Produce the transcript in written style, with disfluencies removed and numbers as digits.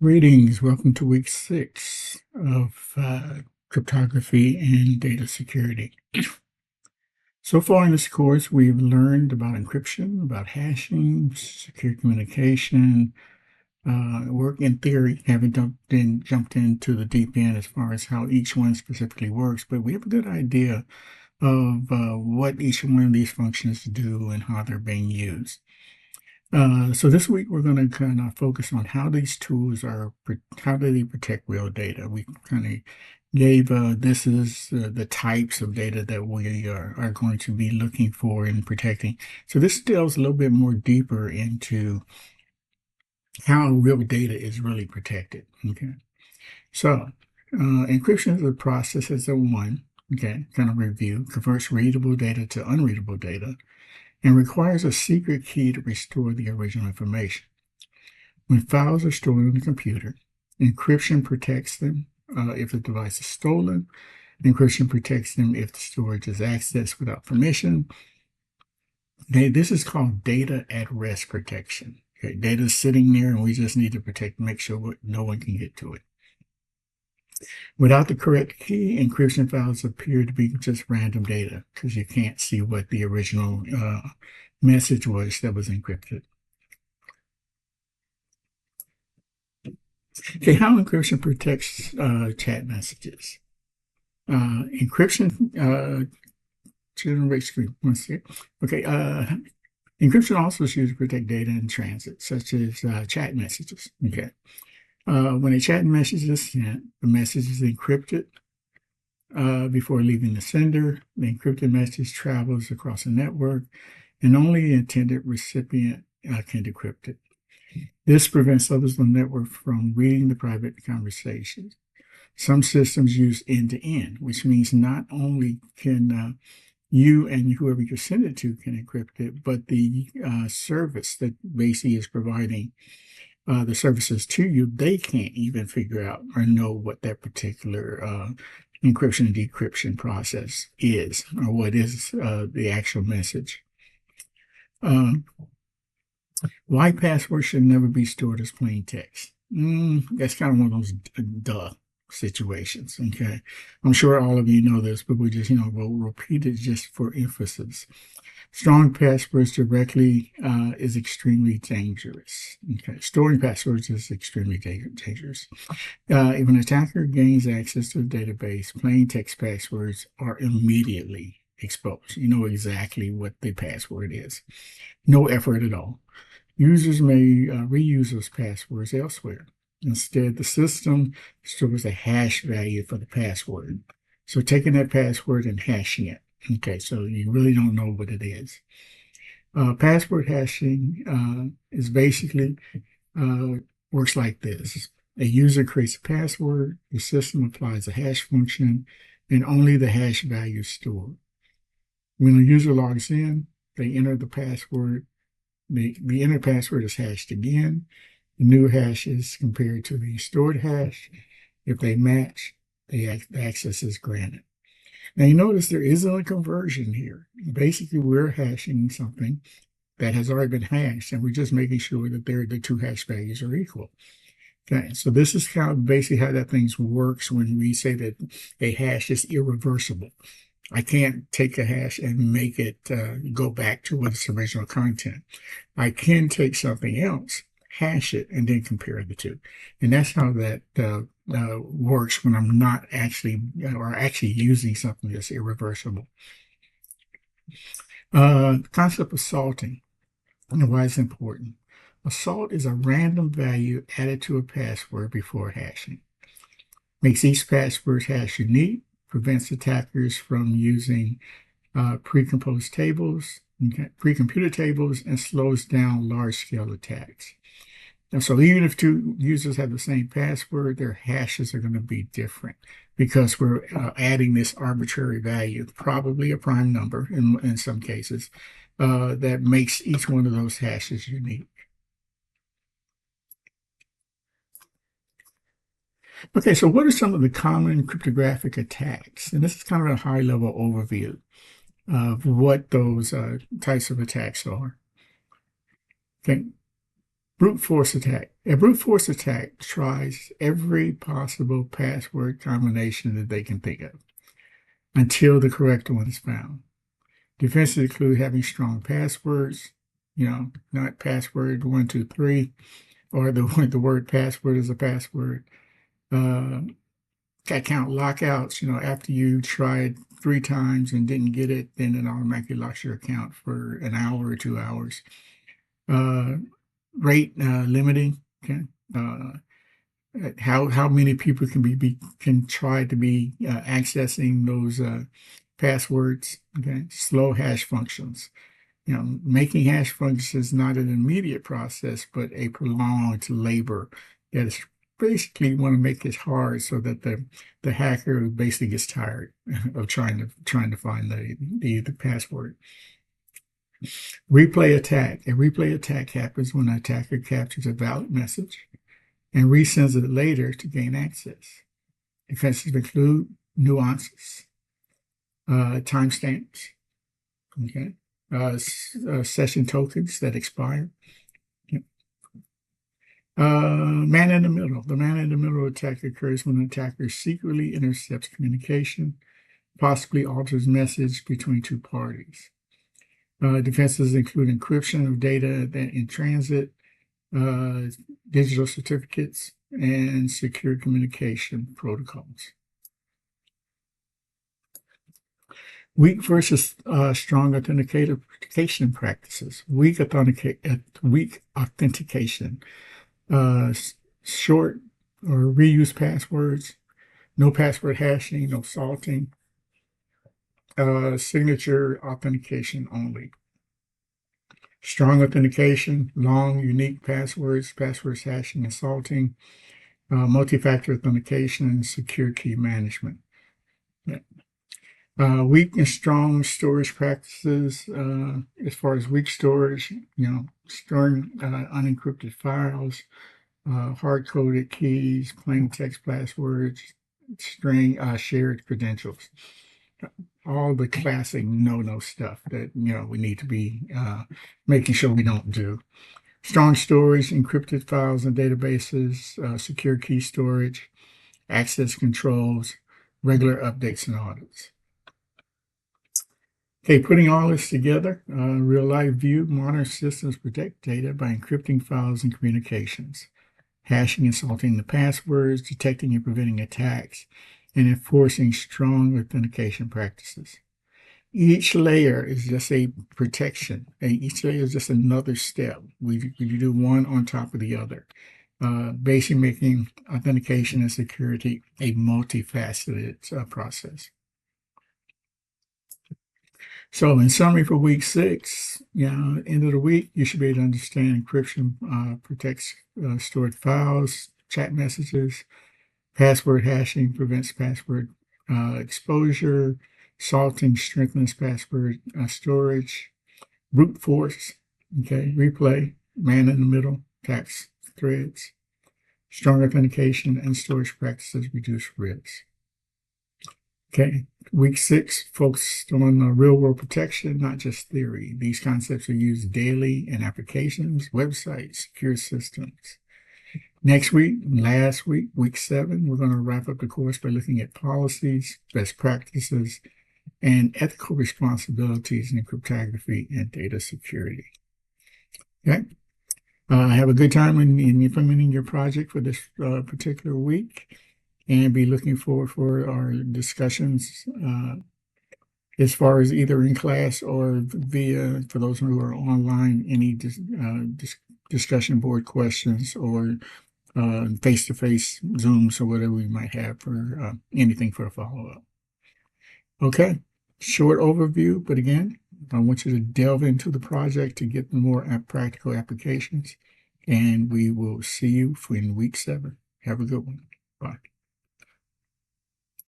Greetings. Welcome to week 6 of cryptography and data security. So far in this course, we've learned about encryption, about hashing, secure communication, work in theory. Haven't jumped into the deep end as far as how each one specifically works, but we have a good idea of what each one of these functions do and how they're being used. So this week we're going to kind of focus on how these tools how do they protect real data. We kind of gave this is the types of data that we are going to be looking for and protecting. So this delves a little bit more deeper into how real data is really protected. Okay, so encryption is a process as a one. Okay, kind of review converts readable data to unreadable data, and requires a secret key to restore the original information. When files are stored on the computer, encryption protects them if the device is stolen. Encryption protects them if the storage is accessed without permission. This is called data at rest protection. Okay, data is sitting there and we just need to make sure no one can get to it. Without the correct key, encryption files appear to be just random data because you can't see what the original message was that was encrypted. Okay, how encryption protects chat messages. Encryption generates screen. Okay, encryption also is used to protect data in transit, such as chat messages. Okay. When a chat message is sent, the message is encrypted before leaving the sender. The encrypted message travels across the network, and only the intended recipient can decrypt it. This prevents others on the network from reading the private conversations. Some systems use end-to-end, which means not only can you and whoever you send it to can encrypt it, but the service that basically is providing the services to you, they can't even figure out or know what that particular encryption and decryption process is, or what is the actual message. Why passwords should never be stored as plain text? That's kind of one of those duh situations. Okay, I'm sure all of you know this, but we just we'll repeat it just for emphasis. Strong passwords directly is extremely dangerous. Okay, storing passwords is extremely dangerous. If an attacker gains access to the database, plain text passwords are immediately exposed. You know exactly what the password is. No effort at all. Users may reuse those passwords elsewhere. Instead, the system stores a hash value for the password. So taking that password and hashing it. Okay, so you really don't know what it is. Password hashing is basically works like this. A user creates a password, the system applies a hash function, and only the hash value is stored. When a user logs in, they enter the password. The entered password is hashed again. The new hash is compared to the stored hash. If they match, the access is granted. Now you notice there isn't a conversion here. Basically, we're hashing something that has already been hashed, and we're just making sure that the two hash values are equal. Okay, so this is basically how that thing works when we say that a hash is irreversible. I can't take a hash and make it go back to its original content. I can take something else, hash it, and then compare the two. And that's how that works when I'm not actually using something that's irreversible. The concept of salting and why it's important. A salt is a random value added to a password before hashing. Makes each password hash unique, prevents attackers from using pre-computed tables, and slows down large-scale attacks. And so even if two users have the same password, their hashes are going to be different because we're adding this arbitrary value, probably a prime number in some cases, that makes each one of those hashes unique. Okay, so what are some of the common cryptographic attacks? And this is kind of a high-level overview of what those types of attacks are. Okay, Brute force attack. A brute force attack tries every possible password combination that they can think of until the correct one is found. Defenses include having strong passwords, not password 123, or the word password is a password. Account lockouts, after you tried 3 times and didn't get it, then it automatically locks your account for an hour or 2 hours. Rate limiting, okay. How many people can try to be accessing those passwords, okay. Slow hash functions. Making hash functions is not an immediate process, but a prolonged labor that is basically want to make it hard so that the hacker basically gets tired of trying to find the password. Replay attack. A replay attack happens when an attacker captures a valid message and resends it later to gain access. Defenses include nuances, timestamps, okay, session tokens that expire. Man in the middle. The man in the middle attack occurs when an attacker secretly intercepts communication, possibly alters message between two parties. Defenses include encryption of data that in transit, digital certificates, and secure communication protocols. Weak versus strong authentication practices. Weak authentication. Short or reuse passwords, no password hashing, no salting, signature authentication only. Strong authentication, long, unique passwords hashing and salting, multi-factor authentication, and secure key management. Yeah. Weak and strong storage practices, as far as weak storage, storing unencrypted files, hard-coded keys, plain text passwords, string shared credentials. All the classic no-no stuff that we need to be making sure we don't do. Strong storage, encrypted files and databases, secure key storage, access controls, regular updates and audits. Okay, putting all this together, real-life view, modern systems protect data by encrypting files and communications, hashing and salting the passwords, detecting and preventing attacks, and enforcing strong authentication practices. Each layer is just a protection. Each layer is just another step. We do one on top of the other, basically making authentication and security a multifaceted process. So in summary for week 6, end of the week, you should be able to understand encryption protects stored files, chat messages, password hashing prevents password exposure, salting strengthens password storage, brute force, okay, replay, man in the middle, tax threads, strong authentication and storage practices reduce risk. Okay, week 6 focused on real-world protection, not just theory. These concepts are used daily in applications, websites, secure systems. Next week, last week, week 7, we're going to wrap up the course by looking at policies, best practices, and ethical responsibilities in cryptography and data security. Okay, have a good time in implementing your project for this particular week, and be looking forward for our discussions as far as either in class or via, for those who are online, any discussion board questions or face-to-face Zooms or whatever we might have for anything for a follow-up. Okay, short overview, but again, I want you to delve into the project to get the more practical applications, and we will see you in week 7. Have a good one. Bye.